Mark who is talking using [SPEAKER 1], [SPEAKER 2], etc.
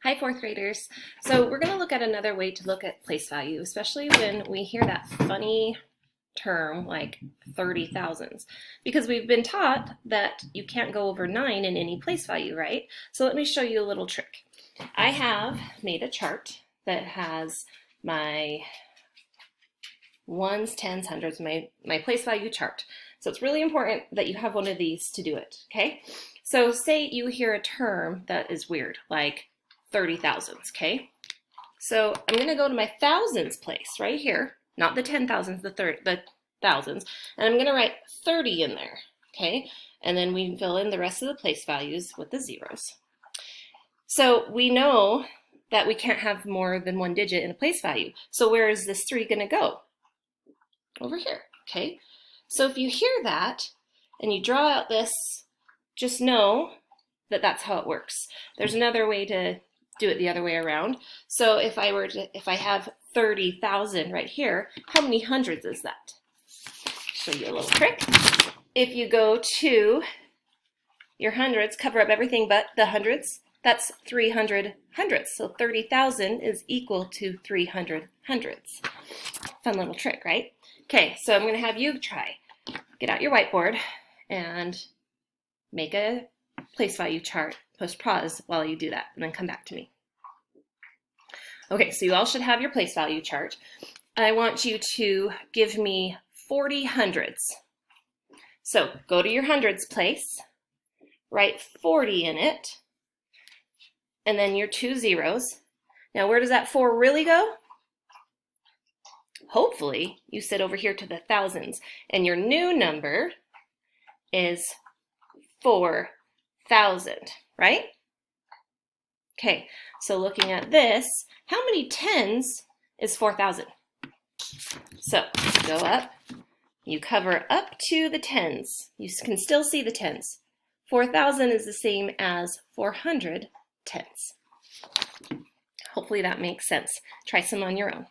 [SPEAKER 1] Hi, fourth graders. So we're going to look at another way to look at place value, especially when we hear that funny term like 30 thousands, because we've been taught that you can't go over 9 in any place value, right? So let me show you a little trick. I have made a chart that has my ones, tens, hundreds, my place value chart. So it's really important that you have one of these to do it, okay? So say you hear a term that is weird, like 30 thousands, okay? So I'm going to go to my thousands place right here, not the 10,000s, the thousands, and I'm going to write 30 in there, okay? And then we fill in the rest of the place values with the zeros. So we know that we can't have more than one digit in a place value. So where is this 3 going to go? Over here, okay? So if you hear that and you draw out this, just know that that's how it works. There's another way to do it the other way around. So if I have 30,000 right here, how many hundreds is that? Show you a little trick. If you go to your hundreds, cover up everything but the hundreds, that's 300 hundredths. So 30,000 is equal to 300 hundredths. Fun little trick, right? Okay, so I'm going to have you try. Get out your whiteboard and make a place value chart. Push pause while you do that, and then come back to me. Okay, so you all should have your place value chart. I want you to give me 40 hundredths. So go to your hundreds place, write 40 in it, and then your 2 zeros. Now where does that 4 really go? Hopefully you sit over here to the thousands, and your new number is 4,000, right? Okay, so looking at this, how many tens is 4,000? So go up, you cover up to the tens. You can still see the tens. 4,000 is the same as 400 tens. Hopefully that makes sense. Try some on your own.